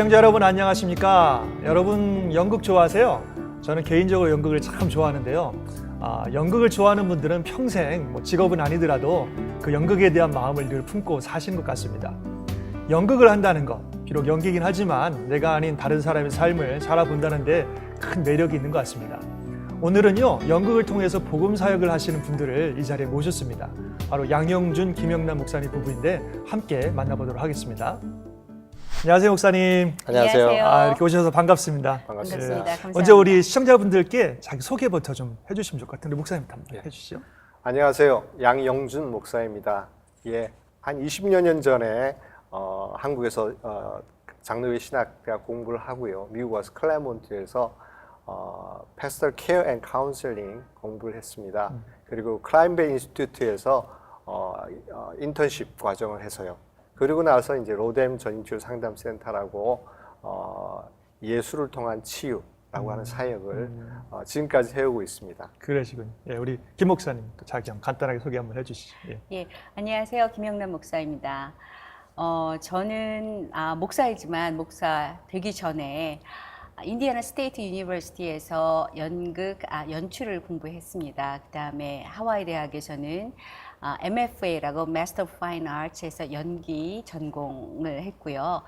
시청자 여러분 안녕하십니까? 여러분 연극 좋아하세요? 저는 개인적으로 연극을 참 좋아하는데요. 연극을 좋아하는 분들은 평생 직업은 아니더라도 그 연극에 대한 마음을 늘 품고 사시는 것 같습니다. 연극을 한다는 것, 비록 연기긴 하지만 내가 아닌 다른 사람의 삶을 살아본다는 데 큰 매력이 있는 것 같습니다. 오늘은요, 연극을 통해서 복음 사역을 하시는 분들을 이 자리에 모셨습니다. 바로 양영준, 김영남 목사님 부부인데 함께 만나보도록 하겠습니다. 안녕하세요, 목사님. 안녕하세요. 이렇게 오셔서 반갑습니다. 반갑습니다. 감사합니다. 먼저 우리 시청자분들께 자기 소개부터 좀 해주시면 좋을 것 같은데 목사님부터 한번 해주시죠. 안녕하세요. 양영준 목사입니다. 한 20여 년 전에 한국에서 장로회 신학대학 공부를 하고요. 미국 와서 클레몬트에서 Pastoral Care and Counseling 공부를 했습니다. 그리고 클라인베 인스티튜트에서 인턴십 과정을 해서요. 그리고 나서 이제 로뎀 전인치유 상담센터라고 예술을 통한 치유라고 하는 사역을 지금까지 해오고 있습니다. 그러시군요. 예, 우리 김 목사님 또 자기 한번 간단하게 소개 한번 해주시죠. 예, 안녕하세요. 김영남 목사입니다. 저는 목사이지만 목사 되기 전에 인디애나 스테이트 유니버시티에서 연출을 공부했습니다. 그 다음에 하와이 대학에서는 MFA라고 Master of Fine Arts에서 연기 전공을 했고요.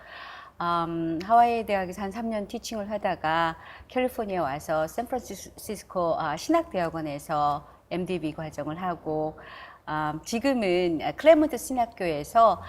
하와이 대학에서 한 3년 티칭을 하다가 캘리포니아 와서 샌프란시스코 신학대학원에서 MDB 과정을 하고 지금은 클레몬트 신학교에서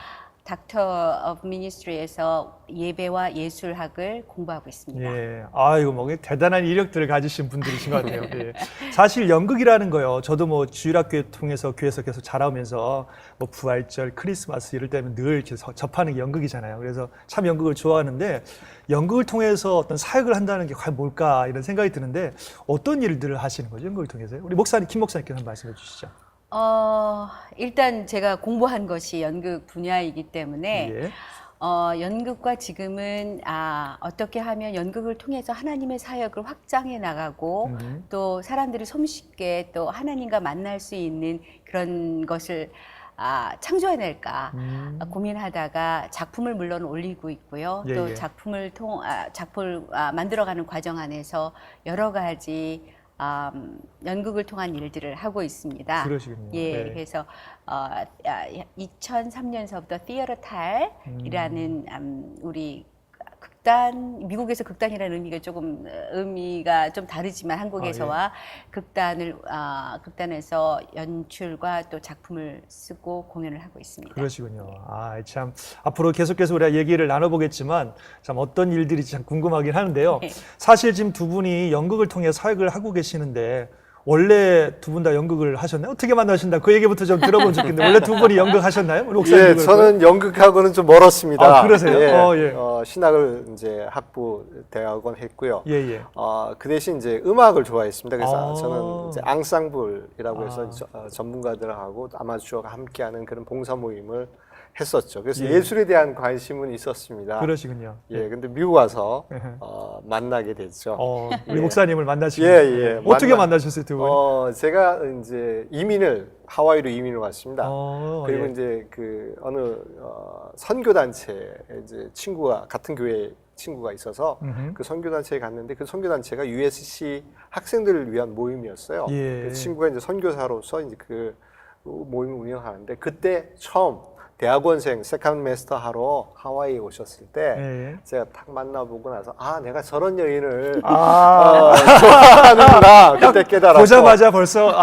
닥터 오브 미니스트리에서 예배와 예술학을 공부하고 있습니다. 예, 이거 대단한 이력들을 가지신 분들이신 것 같아요. 예. 사실 연극이라는 거요. 저도 주일학교 통해서 교회에서 계속 자라오면서 부활절, 크리스마스 이럴 때면 늘 이렇게 접하는 게 연극이잖아요. 그래서 참 연극을 좋아하는데 연극을 통해서 어떤 사역을 한다는 게 과연 뭘까 이런 생각이 드는데 어떤 일들을 하시는 거죠? 연극을 통해서요? 우리 목사님, 김 목사님께서 한번 말씀해 주시죠. 일단 제가 공부한 것이 연극 분야이기 때문에 예. 연극과 지금은 어떻게 하면 연극을 통해서 하나님의 사역을 확장해 나가고 또 사람들이 손쉽게 또 하나님과 만날 수 있는 그런 것을 창조해낼까 고민하다가 작품을 물론 올리고 있고요. 예, 또 예. 작품을 만들어가는 과정 안에서 여러 가지 연극을 통한 일들을 하고 있습니다. 그러시군요. 예, 네. 그래서 2003년서부터 티어터 탈이라는 우리 미국에서 극단이라는 의미가 의미가 좀 다르지만 한국에서와 극단에서 연출과 또 작품을 쓰고 공연을 하고 있습니다. 그러시군요. 참 앞으로 계속해서 우리가 얘기를 나눠보겠지만 참 어떤 일들이 참 궁금하긴 하는데요. 네. 사실 지금 두 분이 연극을 통해 사역을 하고 계시는데 원래 두 분 다 연극을 하셨나요? 어떻게 만나신다? 그 얘기부터 좀 들어보면 좋겠는데 원래 두 분이 연극 하셨나요? 우리 목사님 예, 저는 연극하고는 좀 멀었습니다. 그러세요? 예, 신학을 이제 학부 대학원 했고요. 예. 그 대신 이제 음악을 좋아했습니다. 그래서 아. 저는 이제 앙상블이라고 해서 전문가들하고 아마추어가 함께하는 그런 봉사 모임을 했었죠. 그래서 예술에 대한 관심은 있었습니다. 그러시군요. 예, 근데 미국 와서 만나게 됐죠. 우리 목사님을 만나시고 어떻게 만나셨어요, 두 분? 제가 이제 하와이로 이민을 왔습니다. 그리고 예. 이제 어느 선교단체에 이제 같은 교회 친구가 있어서 그 선교단체에 갔는데 그 선교단체가 USC 학생들을 위한 모임이었어요. 예. 그 친구가 이제 선교사로서 이제 그 모임을 운영하는데 그때 처음 대학원생 세컨드 메스터 하러 하와이에 오셨을 때 제가 딱 만나보고 나서 내가 저런 여인을 좋아하는구나 그때 깨달았고 보자마자 벌써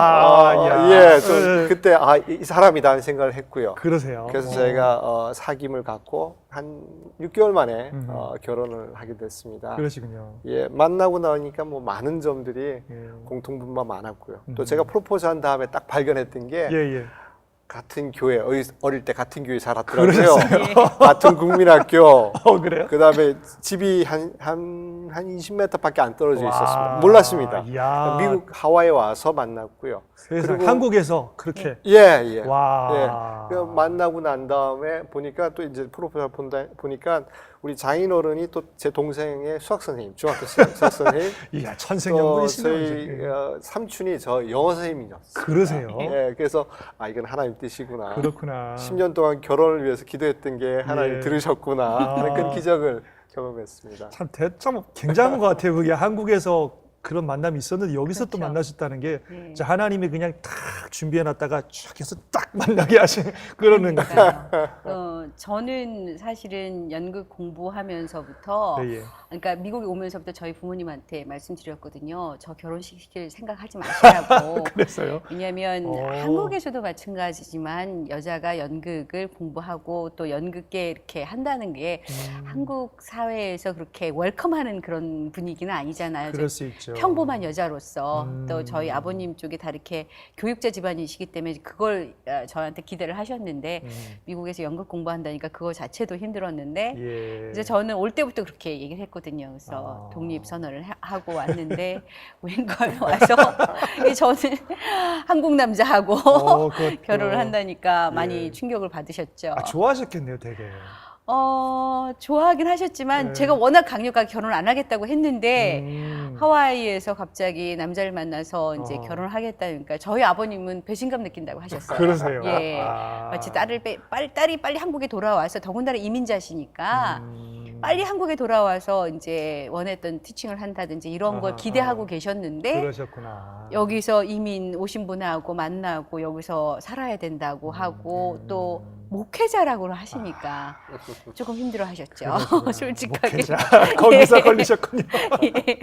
그때 이 사람이다는 생각을 했고요. 그러세요. 그래서 제가 사귐을 갖고 한 6개월 만에 결혼을 하게 됐습니다. 그러시군요. 예, 만나고 나니까 많은 점들이 공통분모가 많았고요. 또 제가 프로포즈한 다음에 딱 발견했던 게 같은 교회, 어릴 때 같은 교회 살았더라고요. 같은 국민학교. 그래요? 그 다음에 집이 한 20m밖에 안 떨어져 있었습니다. 몰랐습니다. 이야. 미국 하와이에 와서 만났고요. 그리고 한국에서 그렇게. 예. 와. 예. 만나고 난 다음에 보니까 또 이제 프로포즈 보니까 우리 장인어른이 또 제 동생의 수학 선생님, 중학교 수학 선생님. 이야, 천생연분이시네요. 저희 삼촌이 저 영어 선생님이었어요. 그러세요? 예, 그래서 이건 하나님 뜻이구나. 그렇구나. 10년 동안 결혼을 위해서 기도했던 게 하나님 들으셨구나 하는 그 기적을 경험했습니다. 참 굉장한 것 같아요. 그게 한국에서 그런 만남이 있었는데 여기서 또 그렇죠. 만나셨다는 게 네. 진짜 하나님이 그냥 딱 준비해놨다가 쭉 해서 딱 만나게 하신 그런 것 같아요. 저는 사실은 연극 공부하면서부터 네, 예. 그러니까 미국에 오면서부터 저희 부모님한테 말씀드렸거든요. 저 결혼식 시킬 생각하지 마시라고. 그랬어요. 왜냐하면 오. 한국에서도 마찬가지지만 여자가 연극을 공부하고 또 연극계 이렇게 한다는 게 한국 사회에서 그렇게 웰컴하는 그런 분위기는 아니잖아요. 그럴 수 있죠. 평범한 여자로서 또 저희 아버님 쪽에 다 이렇게 교육자 집안이시기 때문에 그걸 저한테 기대를 하셨는데 미국에서 연극 공부한다니까 그거 자체도 힘들었는데 예. 그래서 저는 올 때부터 그렇게 얘기를 했거든요. 그래서 독립 선언을 하고 왔는데 웬걸 와서 저는 한국 남자하고 결혼을 한다니까 많이 예. 충격을 받으셨죠. 아, 좋아하셨겠네요, 되게. 좋아하긴 하셨지만 네. 제가 워낙 강력하게 결혼을 안 하겠다고 했는데 하와이에서 갑자기 남자를 만나서 이제 결혼을 하겠다니까 저희 아버님은 배신감 느낀다고 하셨어요. 그러세요? 예. 아. 마치 딸이 빨리 한국에 돌아와서 더군다나 이민자시니까 빨리 한국에 돌아와서 이제 원했던 티칭을 한다든지 이런 걸 기대하고 계셨는데 그러셨구나. 여기서 이민 오신 분하고 만나고 여기서 살아야 된다고 하고 또 목회자라고 하시니까 조금 힘들어 하셨죠. 솔직하게. 목회자. 거기서 예. 걸리셨군요. 예.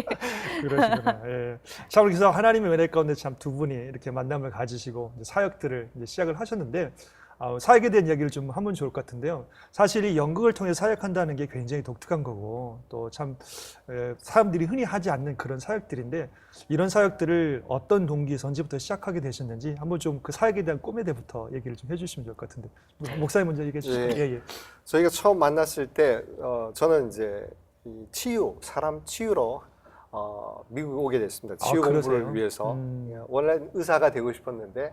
그러시구나. 예. 참, 그래서 하나님의 은혜 가운데 참 두 분이 이렇게 만남을 가지시고 이제 사역들을 이제 시작을 하셨는데 사역에 대한 이야기를 좀 하면 좋을 것 같은데요. 사실 이 연극을 통해 사역한다는 게 굉장히 독특한 거고 또 참 사람들이 흔히 하지 않는 그런 사역들인데 이런 사역들을 어떤 동기에서 언제부터 시작하게 되셨는지 한번 좀 그 사역에 대한 꿈에 대해부터 얘기를 좀 해주시면 좋을 것 같은데 목사님 먼저 얘기해 주시죠. 네. 예, 예. 저희가 처음 만났을 때 저는 이제 이 사람 치유로 미국에 오게 됐습니다. 치유 그러세요? 공부를 위해서. 원래 의사가 되고 싶었는데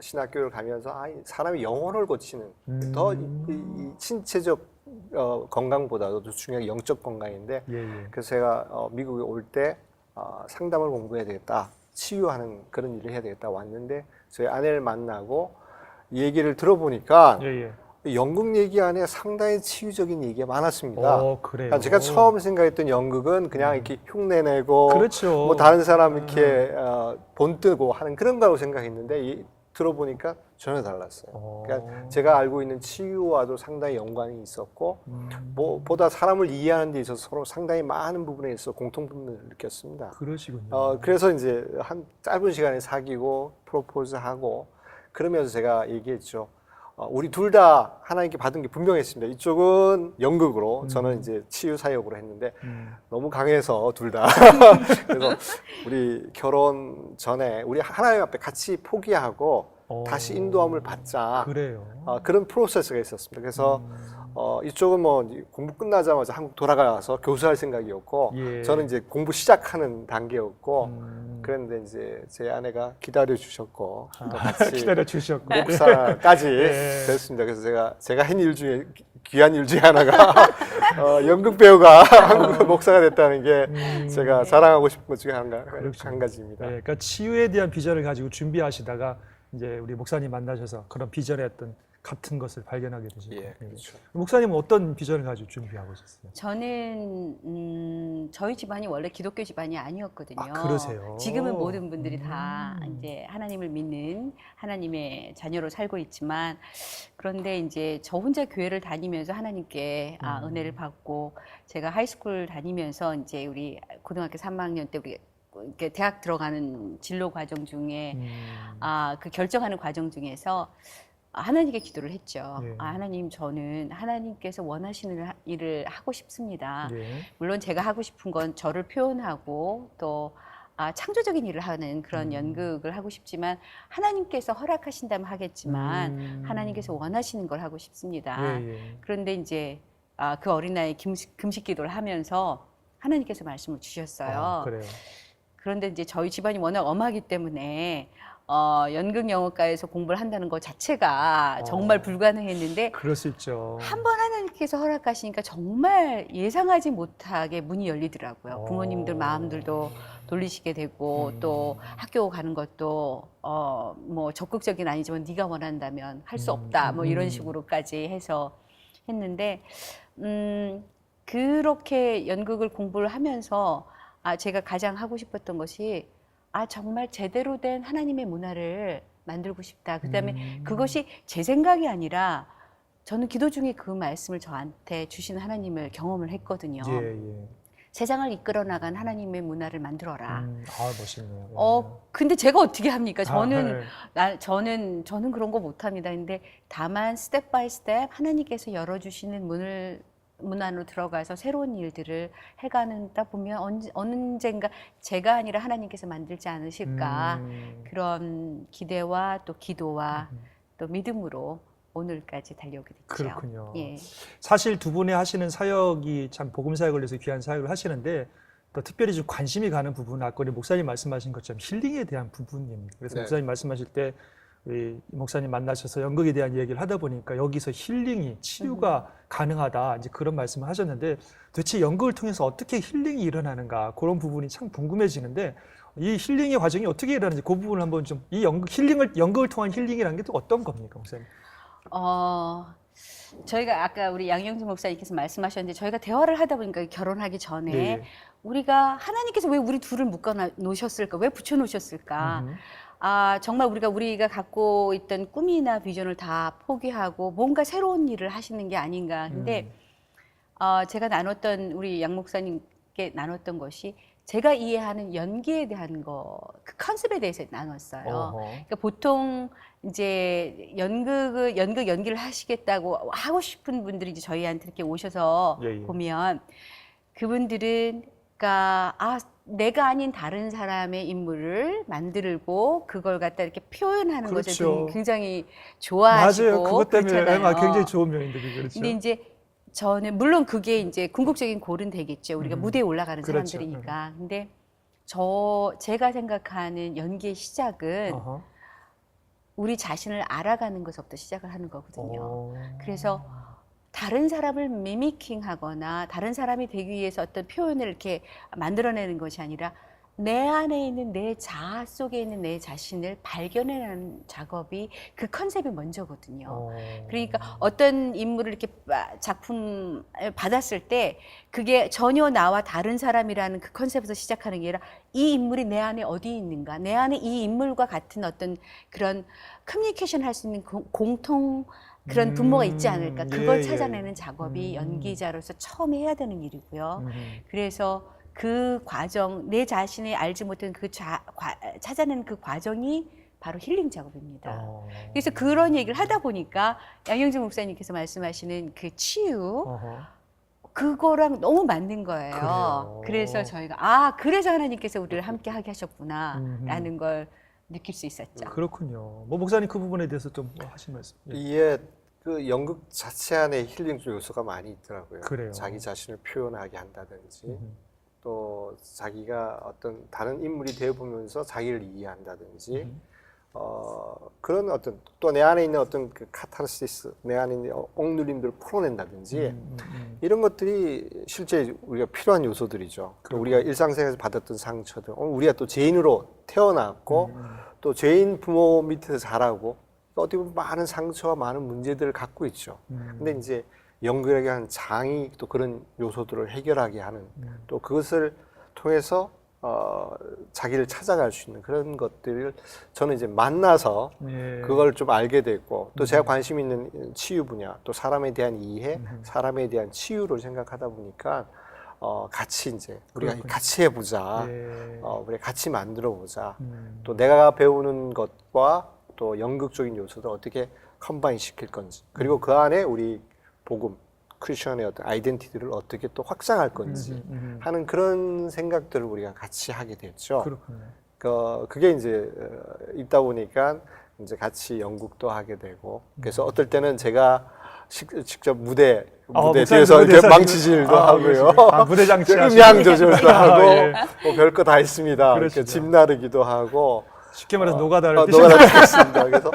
신학교를 가면서 사람이 영혼을 고치는 더 이 신체적 건강보다도 더 중요한 게 영적 건강인데 예, 예. 그래서 제가 미국에 올 때 상담을 공부해야 되겠다. 치유하는 그런 일을 해야 되겠다 왔는데 저희 아내를 만나고 이 얘기를 들어보니까 예, 예. 연극 얘기 안에 상당히 치유적인 얘기가 많았습니다. 그래요. 그러니까 제가 처음 생각했던 연극은 그냥 이렇게 흉내내고 그렇죠. 뭐 다른 사람 이렇게 본뜨고 하는 그런 거라고 생각했는데 들어보니까 전혀 달랐어요. 그러니까 제가 알고 있는 치유와도 상당히 연관이 있었고 보다 사람을 이해하는 데 있어서 서로 상당히 많은 부분에 있어서 공통분을 느꼈습니다. 그러시군요. 그래서 이제 한 짧은 시간에 사귀고 프로포즈하고 그러면서 제가 얘기했죠. 우리 둘 다 하나님께 받은 게 분명했습니다. 이쪽은 연극으로, 저는 이제 치유 사역으로 했는데 너무 강해서 둘 다. 그래서 우리 결혼 전에 우리 하나님 앞에 같이 포기하고 다시 인도함을 받자. 그래요. 그런 프로세스가 있었습니다. 그래서 이쪽은 뭐 공부 끝나자마자 한국 돌아가서 교수할 생각이었고 예. 저는 이제 공부 시작하는 단계였고 그런데 이제 제 아내가 기다려 주셨고 또 같이 기다려 주셨고 목사까지 예. 됐습니다. 그래서 제가 한 일 중에 귀한 일 중에 하나가 연극 배우가 한국 목사가 됐다는 게 제가 자랑하고 싶은 것 중에 한 가지입니다. 네, 그러니까 치유에 대한 비전을 가지고 준비하시다가 이제 우리 목사님 만나셔서 그런 비전에 어떤 같은 것을 발견하게 되셨고. 예, 그렇죠. 목사님은 어떤 비전을 가지고 준비하고 있었어요? 저는 저희 집안이 원래 기독교 집안이 아니었거든요. 그러세요? 지금은 모든 분들이 다 이제 하나님을 믿는 하나님의 자녀로 살고 있지만 그런데 이제 저 혼자 교회를 다니면서 하나님께 은혜를 받고 제가 하이스쿨 다니면서 이제 우리 고등학교 3학년 때 우리 이렇게 대학 들어가는 진로 과정 중에 그 결정하는 과정 중에서 하나님께 기도를 했죠. 예. 하나님, 저는 하나님께서 원하시는 일을 하고 싶습니다. 예. 물론 제가 하고 싶은 건 저를 표현하고 또 창조적인 일을 하는 그런 연극을 하고 싶지만 하나님께서 허락하신다면 하겠지만 하나님께서 원하시는 걸 하고 싶습니다. 예, 예. 그런데 이제 그 어린 나이에 금식 기도를 하면서 하나님께서 말씀을 주셨어요. 그래요. 그런데 이제 저희 집안이 워낙 엄하기 때문에 연극 영어과에서 공부를 한다는 것 자체가 정말 불가능했는데 그럴 수 있죠. 한 번 하나님께서 허락하시니까 정말 예상하지 못하게 문이 열리더라고요. 부모님들 마음들도 돌리시게 되고 또 학교 가는 것도 뭐 적극적인 아니지만 네가 원한다면 할 수 없다 뭐 이런 식으로까지 해서 했는데 그렇게 연극을 공부를 하면서 제가 가장 하고 싶었던 것이 정말 제대로 된 하나님의 문화를 만들고 싶다. 그다음에 그것이 제 생각이 아니라 저는 기도 중에 그 말씀을 저한테 주신 하나님을 경험을 했거든요. 세상을 이끌어 나간 하나님의 문화를 만들어라. 멋있네요. 근데 제가 어떻게 합니까? 저는 그런 거 못합니다. 근데 다만 스텝 바이 스텝 하나님께서 열어주시는 문 안으로 들어가서 새로운 일들을 해가는다 보면 언젠가 제가 아니라 하나님께서 만들지 않으실까 그런 기대와 또 기도와 또 믿음으로 오늘까지 달려오게 됐죠. 그렇군요. 사실 두 분이 하시는 사역이 참 복음 사역을 위해서 귀한 사역을 하시는데 또 특별히 좀 관심이 가는 부분은 아까 우리 목사님 말씀하신 것처럼 힐링에 대한 부분입니다. 그래서 목사님 말씀하실 때 우리 목사님 만나셔서 연극에 대한 얘기를 하다 보니까 여기서 힐링이 치유가 가능하다 이제 그런 말씀을 하셨는데 도대체 연극을 통해서 어떻게 힐링이 일어나는가 그런 부분이 참 궁금해지는데 이 힐링의 과정이 어떻게 일어나는지 그 부분을 한번 좀 이 연극을 통한 힐링이라는 게 또 어떤 겁니까, 목사님? 저희가 아까 우리 양영준 목사님께서 말씀하셨는데 저희가 대화를 하다 보니까 결혼하기 전에 우리가 하나님께서 왜 우리 둘을 묶어 놓으셨을까? 왜 붙여 놓으셨을까? 정말 우리가 갖고 있던 꿈이나 비전을 다 포기하고 뭔가 새로운 일을 하시는 게 아닌가. 근데 제가 우리 양 목사님께 나눴던 것이 제가 이해하는 연기에 대한 그 컨셉에 대해서 나눴어요. 그러니까 보통 이제 연기를 하시겠다고 하고 싶은 분들이 이제 저희한테 이렇게 오셔서 보면 그분들은 그러니까 내가 아닌 다른 사람의 인물을 만들고 그걸 갖다 이렇게 표현하는 것을 굉장히 좋아하시고 맞아요. 그것 때문에 그렇잖아요. 굉장히 좋은 면인데 그렇죠. 근데 이제 저는 물론 그게 이제 궁극적인 골은 되겠죠. 우리가 무대에 올라가는 사람들이니까. 근데 제가 생각하는 연기의 시작은 우리 자신을 알아가는 것부터 시작을 하는 거거든요. 그래서 다른 사람을 미미킹하거나 다른 사람이 되기 위해서 어떤 표현을 이렇게 만들어내는 것이 아니라 내 안에 있는 내 자아 속에 있는 내 자신을 발견해내는 작업이 그 컨셉이 먼저거든요. 그러니까 어떤 인물을 이렇게 작품을 받았을 때 그게 전혀 나와 다른 사람이라는 그 컨셉에서 시작하는 게 아니라 이 인물이 내 안에 어디 있는가, 내 안에 이 인물과 같은 어떤 그런 커뮤니케이션 할 수 있는 공통 그런 분모가 있지 않을까. 그걸 찾아내는 작업이 연기자로서 처음 해야 되는 일이고요. 그래서 그 과정, 내 자신이 알지 못한 찾아내는 그 과정이 바로 힐링 작업입니다. 그래서 그런 얘기를 하다 보니까 양영준 목사님께서 말씀하시는 그 치유, 그거랑 너무 맞는 거예요. 그래서 저희가 그래서 하나님께서 우리를 함께 하게 하셨구나라는 걸 느낄 수 있었죠. 그렇군요. 목사님 그 부분에 대해서 좀 하신 말씀. 이게 그 연극 자체 안에 힐링 요소가 많이 있더라고요. 그래요. 자기 자신을 표현하게 한다든지 또 자기가 어떤 다른 인물이 되어보면서 자기를 이해한다든지 그런 어떤 또 내 안에 있는 어떤 그 카타르시스, 내 안에 있는 억눌림들을 풀어낸다든지 이런 것들이 실제 우리가 필요한 요소들이죠. 우리가 일상생활에서 받았던 상처들, 우리가 또 죄인으로 태어났고 또 죄인 부모 밑에서 자라고 어떻게 보면 많은 상처와 많은 문제들을 갖고 있죠. 근데 이제 연극이라고 하는 장이 또 그런 요소들을 해결하게 하는 또 그것을 통해서 자기를 찾아갈 수 있는 그런 것들을 저는 이제 만나서 그걸 좀 알게 됐고 또 제가 관심 있는 치유 분야 또 사람에 대한 이해, 사람에 대한 치유를 생각하다 보니까 같이 이제 우리가 같이 해보자, 우리가 같이 만들어보자. 또 내가 배우는 것과 또 연극적인 요소를 어떻게 컴바인 시킬 건지 그리고 그 안에 우리 복음, 크리스천의 어떤 아이덴티티를 어떻게 또 확장할 건지 하는 그런 생각들을 우리가 같이 하게 됐죠. 그렇군요. 그게 이제 있다 보니까 이제 같이 연극도 하게 되고 그래서 어떨 때는 제가 직접 무대 뒤에서 이렇게 망치질도 하고요. 무대 장치 음향 조절도 하고 뭐 별거 다 있습니다. 이렇게 집 나르기도 하고 쉽게 말해서 노가다를 노가다했습니다. 그래서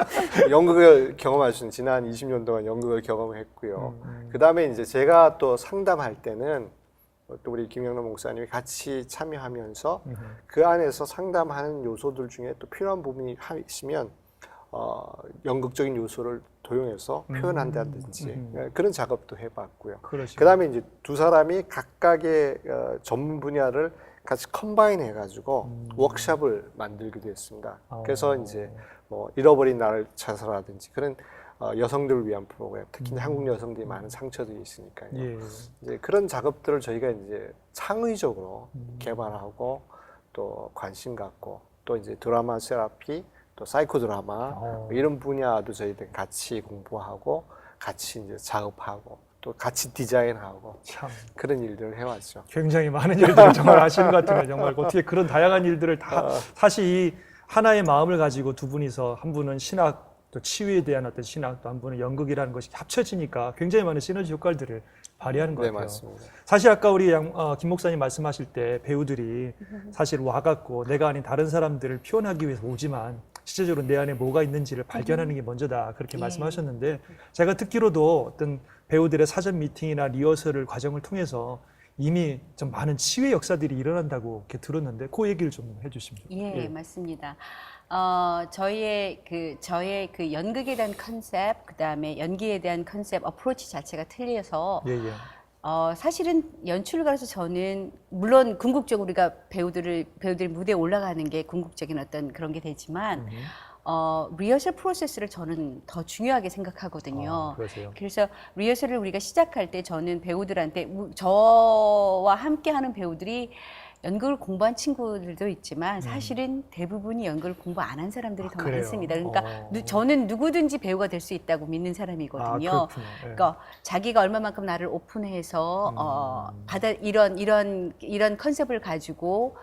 연극을 경험할 수 있는 지난 20년 동안 연극을 경험했고요. 그 다음에 이제 제가 또 상담할 때는 또 우리 김영란 목사님이 같이 참여하면서 그 안에서 상담하는 요소들 중에 또 필요한 부분이 있으면 연극적인 요소를 도용해서 표현한다든지 그런 작업도 해봤고요. 그러시군요. 그다음에 이제 두 사람이 각각의 전문 분야를 같이 컴바인 해가지고 워크숍을 만들기도 했습니다. 그래서 이제 뭐 잃어버린 나를 찾아라든지 그런 여성들을 위한 프로그램, 특히 한국 여성들이 많은 상처들이 있으니까요. 예. 이제 그런 작업들을 저희가 이제 창의적으로 개발하고 또 관심 갖고 또 이제 드라마 세라피, 또 사이코 드라마 이런 분야도 저희들 같이 공부하고 같이 이제 작업하고 또 같이 디자인하고 참 그런 일들을 해왔죠. 굉장히 많은 일들을 정말 하시는 것 같아요. 정말 어떻게 그런 다양한 일들을 다 사실 이 하나의 마음을 가지고 두 분이서 한 분은 신학 또 치유에 대한 어떤 신학 또 한 분은 연극이라는 것이 합쳐지니까 굉장히 많은 시너지 효과들을 발휘하는 것 네, 같아요. 맞습니다. 사실 아까 우리 김 목사님 말씀하실 때 배우들이 사실 와갖고 내가 아닌 다른 사람들을 표현하기 위해서 오지만 실제적으로 내 안에 뭐가 있는지를 발견하는 게 먼저다 그렇게 예. 말씀하셨는데 제가 듣기로도 어떤 배우들의 사전 미팅이나 리허설을 과정을 통해서 이미 좀 많은 치유의 역사들이 일어난다고 이렇게 들었는데 그 얘기를 좀 해주시면 좋겠습니다. 예, 맞습니다. 저의 그 연극에 대한 컨셉, 그 다음에 연기에 대한 컨셉, 어프로치 자체가 틀려서, 예, 예. 사실은 연출가로서 저는, 물론 궁극적으로 우리가 배우들이 무대에 올라가는 게 궁극적인 어떤 그런 게 되지만, 리허설 프로세스를 저는 더 중요하게 생각하거든요. 그러세요? 그래서 리허설을 우리가 시작할 때 저는 배우들한테, 저와 함께 하는 배우들이 연극을 공부한 친구들도 있지만 사실은 대부분이 연극을 공부 안 한 사람들이 더 그래요? 많습니다. 그러니까 저는 누구든지 배우가 될 수 있다고 믿는 사람이거든요. 그렇군요. 예. 그러니까 자기가 얼마만큼 나를 오픈해서 이런 컨셉을 가지고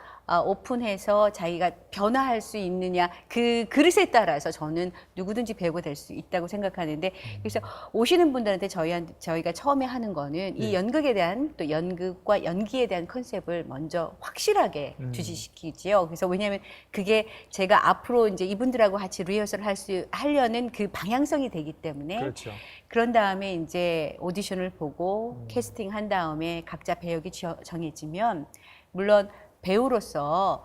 오픈해서 자기가 변화할 수 있느냐 그 그릇에 따라서 저는 누구든지 배우가 될 수 있다고 생각하는데 그래서 오시는 분들한테 저희가 처음에 하는 거는 이 연극에 대한 또 연극과 연기에 대한 컨셉을 먼저 확실하게 주시시키지요. 그래서 왜냐하면 그게 제가 앞으로 이제 이분들하고 같이 리허설을 하려는 그 방향성이 되기 때문에 그렇죠. 그런 다음에 이제 오디션을 보고 캐스팅 한 다음에 각자 배역이 정해지면 물론 배우로서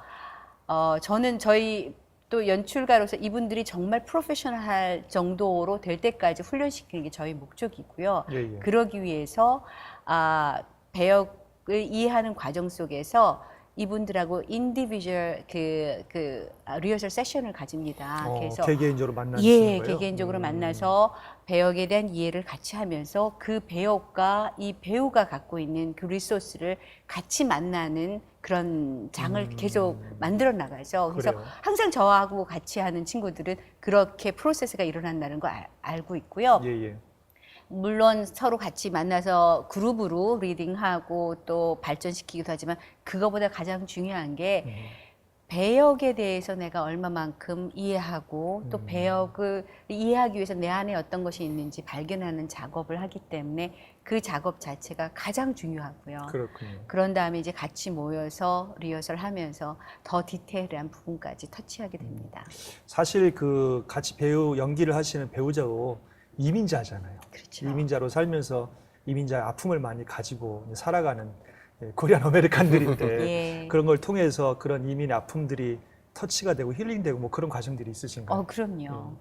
저는 저희 또 연출가로서 이분들이 정말 프로페셔널할 정도로 될 때까지 훈련시키는 게 저희 목적이고요. 예, 예. 그러기 위해서 배역을 이해하는 과정 속에서 이분들하고 인디비주얼 리허설 세션을 가집니다. 그래서 개개인적으로 만나는 예, 거예요? 개개인적으로 만나서 배역에 대한 이해를 같이 하면서 그 배역과 이 배우가 갖고 있는 그 리소스를 같이 만나는 그런 장을 계속 만들어 나가죠. 그래서 그래요? 항상 저하고 같이 하는 친구들은 그렇게 프로세스가 일어난다는 걸 알고 있고요. 예, 예. 물론 서로 같이 만나서 그룹으로 리딩하고 또 발전시키기도 하지만 그거보다 가장 중요한 게 배역에 대해서 내가 얼마만큼 이해하고 또 배역을 이해하기 위해서 내 안에 어떤 것이 있는지 발견하는 작업을 하기 때문에 그 작업 자체가 가장 중요하고요. 그렇군요. 그런 다음에 이제 같이 모여서 리허설 하면서 더 디테일한 부분까지 터치하게 됩니다. 사실 그 같이 배우 연기를 하시는 배우자도 이민자잖아요. 그렇죠. 이민자로 살면서 이민자의 아픔을 많이 가지고 살아가는 코리안 아메리칸들인데 예. 그런 걸 통해서 그런 이민의 아픔들이 터치가 되고 힐링되고 뭐 그런 과정들이 있으신가요? 그럼요.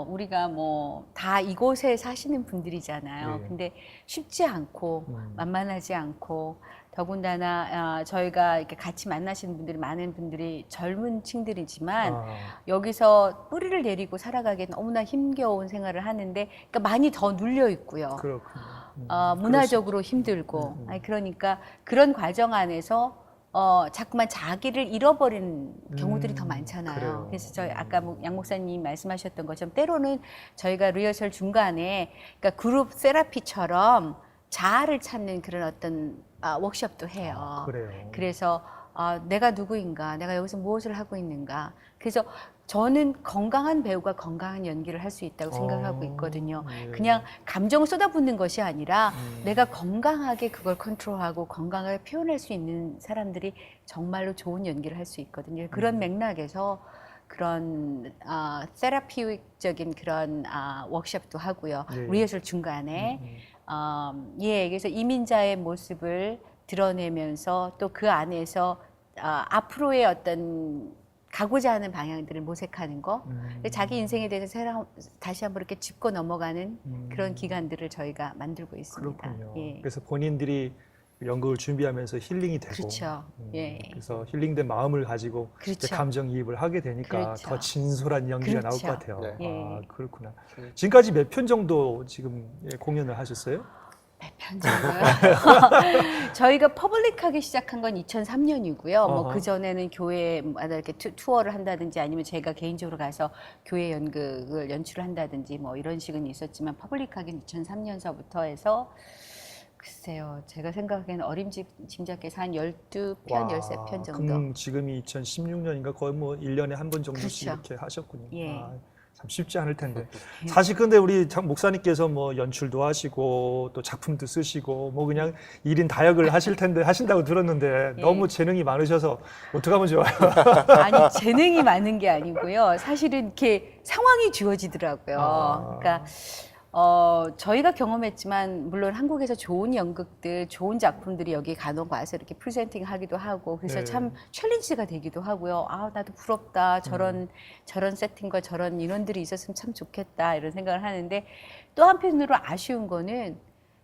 우리가 뭐 다 이곳에 사시는 분들이잖아요. 예. 근데 쉽지 않고 만만하지 않고 더군다나 저희가 이렇게 같이 만나시는 분들이 많은 분들이 젊은 층들이지만 여기서 뿌리를 내리고 살아가기엔 너무나 힘겨운 생활을 하는데 그러니까 많이 더 눌려 있고요. 그렇군요. 문화적으로 힘들고 그러니까 그런 과정 안에서 자꾸만 자기를 잃어버리는 경우들이 더 많잖아요. 그래요. 그래서 저희 아까 양 목사님 말씀하셨던 것처럼 때로는 저희가 리허설 중간에 그러니까 그룹 세라피처럼 자아를 찾는 그런 어떤 워크숍도 해요. 그래요. 그래서 내가 누구인가, 내가 여기서 무엇을 하고 있는가. 그래서 저는 건강한 배우가 건강한 연기를 할 수 있다고 생각하고 있거든요. 예. 그냥 감정을 쏟아붓는 것이 아니라 내가 건강하게 그걸 컨트롤하고 건강하게 표현할 수 있는 사람들이 정말로 좋은 연기를 할 수 있거든요. 그런 맥락에서 그런 세라피적인 그런 워크숍도 하고요. 예. 리허설 중간에 그래서 이민자의 모습을 드러내면서 또 그 안에서 앞으로의 어떤 가고자 하는 방향들을 모색하는 거, 자기 인생에 대해서 다시 한번 이렇게 짚고 넘어가는 그런 기간들을 저희가 만들고 있습니다. 그렇군요. 예. 그래서 본인들이 연극을 준비하면서 힐링이 되고, 그렇죠. 예. 그래서 힐링된 마음을 가지고 그렇죠. 이제 감정이입을 하게 되니까 그렇죠. 더 진솔한 연기가 나올 그렇죠. 것 같아요. 네. 예. 아, 그렇구나. 지금까지 몇 편 정도 지금 공연을 하셨어요? 몇 편 정도요? 저희가 퍼블릭하게 시작한 건 2003년이고요. 뭐 그 전에는 교회마다 이렇게 투어를 한다든지 아니면 제가 개인적으로 가서 교회 연극을 연출을 한다든지 뭐 이런 식은 있었지만 퍼블릭하게는 2003년서부터 해서 글쎄요, 제가 생각하기에는 어림짐작해서 한 12편, 13편 정도. 그럼 지금이 2016년인가 거의 뭐 1년에 한 번 정도씩 그렇죠. 이렇게 하셨군요. 예. 아, 참 쉽지 않을 텐데. 사실 근데 우리 목사님께서 뭐 연출도 하시고 또 작품도 쓰시고 뭐 그냥 1인 다역을 하실 텐데 하신다고 들었는데 예. 너무 재능이 많으셔서 어떡하면 좋아요? 아니, 재능이 많은 게 아니고요. 사실은 이렇게 상황이 주어지더라고요. 그러니까 저희가 경험했지만 물론 한국에서 좋은 연극들, 좋은 작품들이 여기 간혹 와서 이렇게 프레젠팅 하기도 하고 그래서 네. 참 챌린지가 되기도 하고요. 아, 나도 부럽다. 저런 세팅과 저런 인원들이 있었으면 참 좋겠다. 이런 생각을 하는데 또 한편으로 아쉬운 거는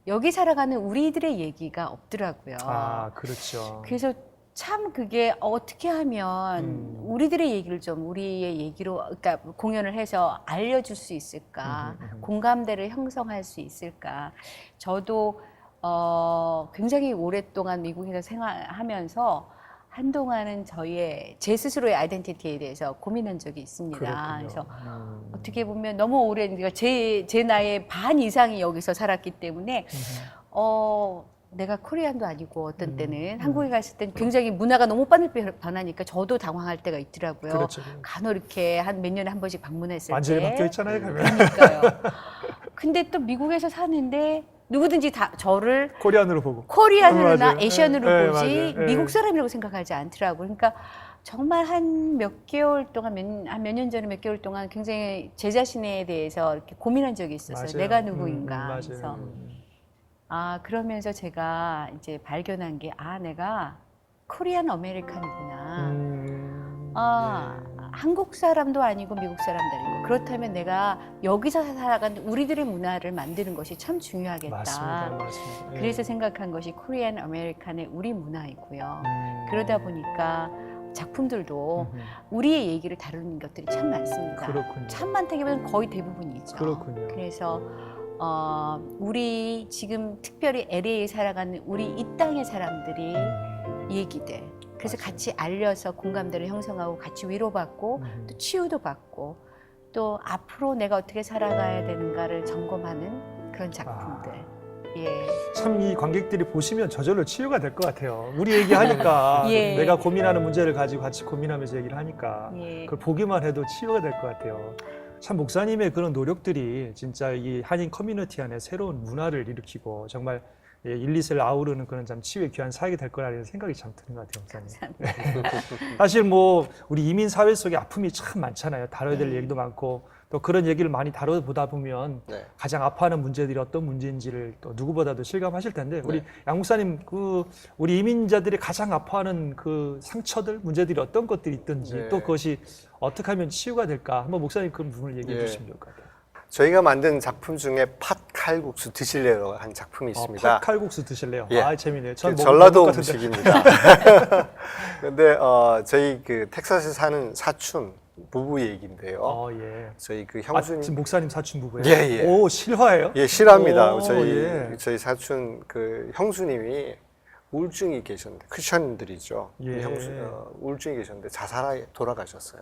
여기 살아가는 우리들의 얘기가 없더라고요. 아, 그렇죠. 그래서 참 그게 어떻게 하면 우리들의 얘기를 좀 우리의 얘기로 그러니까 공연을 해서 알려줄 수 있을까, 공감대를 형성할 수 있을까. 저도 굉장히 오랫동안 미국에서 생활하면서 한동안은 제 스스로의 아이덴티티에 대해서 고민한 적이 있습니다. 그렇군요. 그래서 어떻게 보면 너무 오랜 그러니까 제 나이의 반 이상이 여기서 살았기 때문에 내가 코리안도 아니고 어떤 때는 한국에 갔을 때는 굉장히 문화가 너무 빨리 변하니까 저도 당황할 때가 있더라고요. 그렇죠. 간혹 이렇게 한 몇 년에 한 번씩 방문했을 완전히 때. 바뀌어 있잖아요, 가면. 그러니까요. 근데 또 미국에서 사는데 누구든지 다 저를 코리안으로 보고. 코리안으로나 맞아요. 에이시안으로 네, 보지 맞아요. 네. 미국 사람이라고 생각하지 않더라고요. 그러니까 정말 한 몇 개월 동안 한 몇 년 전에 몇 개월 동안 굉장히 제 자신에 대해서 이렇게 고민한 적이 있었어요. 맞아요. 내가 누구인가. 맞아요. 그래서 그러면서 제가 이제 발견한 게 내가 코리안 아메리칸이구나. 네. 한국 사람도 아니고 미국 사람도 아니고 그렇다면 내가 여기서 살아가는 우리들의 문화를 만드는 것이 참 중요하겠다. 맞습니다. 예. 그래서 생각한 것이 코리안 아메리칸의 우리 문화이고요. 그러다 보니까 작품들도 우리의 얘기를 다루는 것들이 참 많습니다. 그렇군요. 참 많다기보다는 거의 대부분이죠. 그렇군요. 그래서 우리 지금 특별히 LA에 살아가는 우리 이 땅의 사람들이 얘기들 그래서 맞아요. 같이 알려서 공감대를 형성하고 같이 위로받고 또 치유도 받고 또 앞으로 내가 어떻게 살아가야 되는가를 점검하는 그런 작품들. 예. 참 이 관객들이 보시면 저절로 치유가 될 것 같아요. 우리 얘기하니까 예. 내가 고민하는 문제를 가지고 같이 고민하면서 얘기를 하니까 예. 그걸 보기만 해도 치유가 될 것 같아요. 참 목사님의 그런 노력들이 진짜 이 한인 커뮤니티 안에 새로운 문화를 일으키고 정말 1, 2세를 아우르는 그런 참 치유의 귀한 사역이 될 거라는 생각이 참 드는 것 같아요, 목사님. 사실 뭐 우리 이민 사회 속에 아픔이 참 많잖아요. 다뤄야 될 얘기도 많고 또 그런 얘기를 많이 다뤄보다 보면 네. 가장 아파하는 문제들이 어떤 문제인지를 또 누구보다도 실감하실 텐데 우리 네. 양 목사님 우리 이민자들이 가장 아파하는 그 상처들 문제들이 어떤 것들이 있든지 네. 또 그것이 어떻게 하면 치유가 될까 한번 목사님 그런 부분을 얘기해 예. 주시면 좋을 것 같아요. 저희가 만든 작품 중에 팥칼국수 드실래요? 한 작품이 있습니다. 팥칼국수 드실래요? 예. 재미네요. 그 전 전라도 먹을 것 같은데. 음식입니다. 근데 저희 그 텍사스에 사는 사촌 부부 얘기인데요. 예. 저희 그 형수님 지금 목사님 사촌 부부예요? 예, 예. 오, 실화예요? 예, 실화입니다. 오, 저희 예. 사촌 그 형수님이 우울증이 계셨는데 크리스천들이죠. 예. 우울증이 계셨는데 자살하에 돌아가셨어요.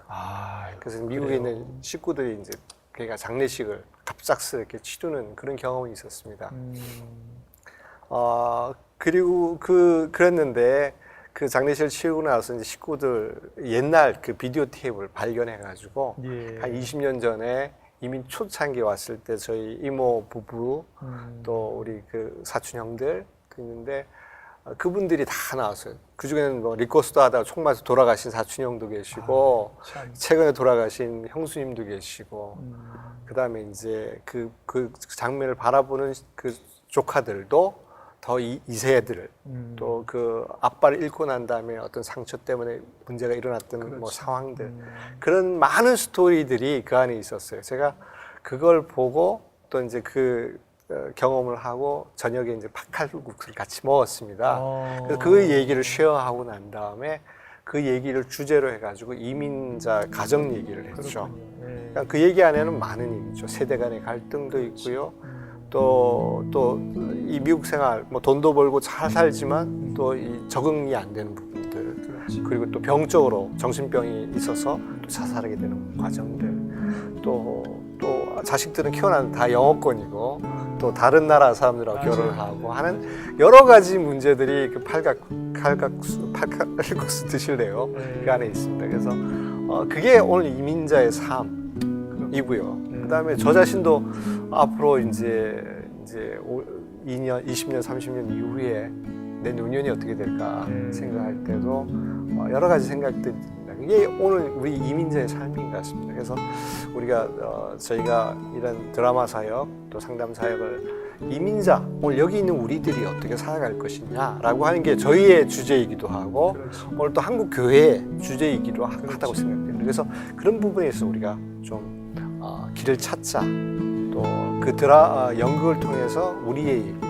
그래서 미국에 그래요? 있는 식구들이 이제 걔가 장례식을 갑작스럽게 치르는 그런 경험이 있었습니다. 그리고 그랬는데 그 장례식을 치르고 나서 이제 식구들 옛날 그 비디오 테이프를 발견해가지고 예. 한 20년 전에 이민 초창기에 왔을 때 저희 이모 부부 또 우리 그 사촌 형들 있는데 그분들이 다 나왔어요. 그 중에는 뭐 리코스도 하다가 총 맞아 돌아가신 사촌 형도 계시고 참. 최근에 돌아가신 형수님도 계시고 그 다음에 이제 그 장면을 바라보는 그 조카들도 더 더 2세들 또 그 아빠를 잃고 난 다음에 어떤 상처 때문에 문제가 일어났던 뭐 상황들 그런 많은 스토리들이 그 안에 있었어요. 제가 그걸 보고 또 이제 그 경험을 하고 저녁에 이제 팥칼국수를 같이 먹었습니다. 그래서 그 얘기를 쉐어하고 난 다음에 그 얘기를 주제로 해가지고 이민자 가정 얘기를 했죠. 그러니까 그 얘기 안에는 많은 의미죠. 세대 간의 갈등도 있고요. 또 이 미국 생활, 뭐 돈도 벌고 잘 살지만 또 이 적응이 안 되는 부분들, 그리고 또 병적으로 정신병이 있어서 또 자살하게 되는 과정들, 또 자식들은 키워나는 다 영어권이고 또 다른 나라 사람들하고 결혼을 하고 하는 여러 가지 문제들이 그 팔칼국수 드실래요? 그 안에 있습니다. 그래서 그게 오늘 이민자의 삶이고요. 그다음에 저 자신도 앞으로 이제 2년, 20년, 30년 이후에 내 노년이 어떻게 될까 생각할 때도 여러 가지 생각들이 듭니다. 이게 오늘 우리 이민자의 삶인 것 같습니다. 그래서 우리가 저희가 이런 드라마 사역 또 상담 사역을 이민자, 오늘 여기 있는 우리들이 어떻게 살아갈 것이냐라고 하는 게 저희의 주제이기도 하고 오늘 또 한국 교회의 주제이기도 하다고 생각됩니다. 그래서 그런 부분에서 우리가 좀 길을 찾자. 또 그 연극을 통해서 우리의 얘기들,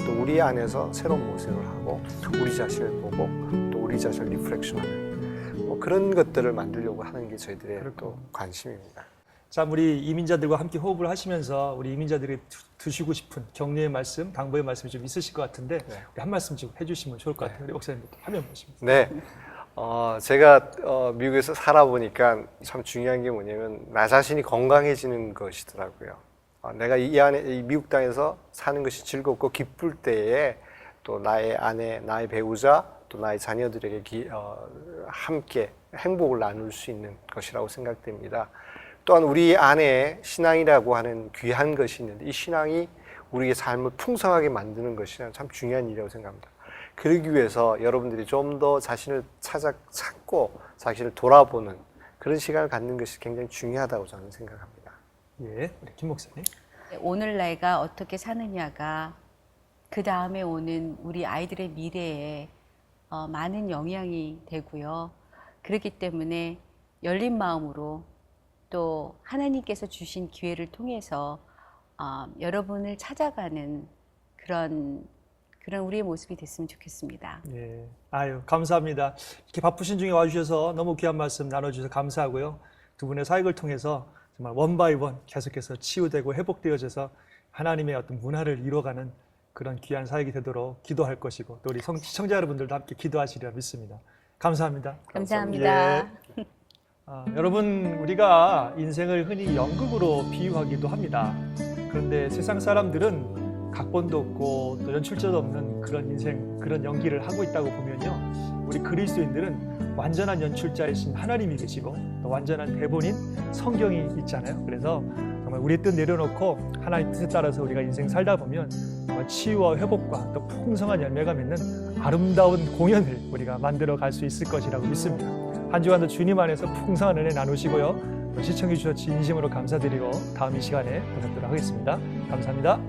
또 우리 안에서 새로운 모습을 하고 우리 자신을 보고 또 우리 자신을 리프렉션하는 뭐 그런 것들을 만들려고 하는 게 저희들의 또 관심입니다. 자, 우리 이민자들과 함께 호흡을 하시면서 우리 이민자들이 드시고 싶은 격려의 말씀, 당부의 말씀이 좀 있으실 것 같은데 우리 한 말씀 좀 해주시면 좋을 것 같아요. 우리 목사님부터 화면 보시면. 네. 제가 미국에서 살아보니까 참 중요한 게 뭐냐면 나 자신이 건강해지는 것이더라고요. 내가 이 미국 땅에서 사는 것이 즐겁고 기쁠 때에 또 나의 아내, 나의 배우자, 또 나의 자녀들에게 함께 행복을 나눌 수 있는 것이라고 생각됩니다. 또한 우리 안에 신앙이라고 하는 귀한 것이 있는데 이 신앙이 우리의 삶을 풍성하게 만드는 것이 참 중요한 일이라고 생각합니다. 그러기 위해서 여러분들이 좀 더 자신을 찾고 자신을 돌아보는 그런 시간을 갖는 것이 굉장히 중요하다고 저는 생각합니다. 예, 우리 김 목사님. 오늘 내가 어떻게 사느냐가 그 다음에 오는 우리 아이들의 미래에 많은 영향이 되고요. 그렇기 때문에 열린 마음으로 또 하나님께서 주신 기회를 통해서 여러분을 찾아가는 그런 우리의 모습이 됐으면 좋겠습니다. 예, 아유 감사합니다. 이렇게 바쁘신 중에 와주셔서 너무 귀한 말씀 나눠주셔서 감사하고요. 두 분의 사역을 통해서 정말 원 바이 원 계속해서 치유되고 회복되어져서 하나님의 어떤 문화를 이뤄가는 그런 귀한 사역이 되도록 기도할 것이고 또 우리 시청자 여러분들도 함께 기도하시리라 믿습니다. 감사합니다. 감사합니다. 예. 여러분 우리가 인생을 흔히 연극으로 비유하기도 합니다. 그런데 세상 사람들은 각본도 없고 또 연출자도 없는 그런 인생, 그런 연기를 하고 있다고 보면요. 우리 그리스도인들은 완전한 연출자이신 하나님이 계시고 또 완전한 대본인 성경이 있잖아요. 그래서 정말 우리의 뜻 내려놓고 하나님 뜻에 따라서 우리가 인생 살다 보면 정말 치유와 회복과 또 풍성한 열매가 맺는 아름다운 공연을 우리가 만들어 갈 수 있을 것이라고 믿습니다. 한 주간도 주님 안에서 풍성한 은혜 나누시고요. 시청해 주셔서 진심으로 감사드리고 다음 이 시간에 또 뵙도록 하겠습니다. 감사합니다.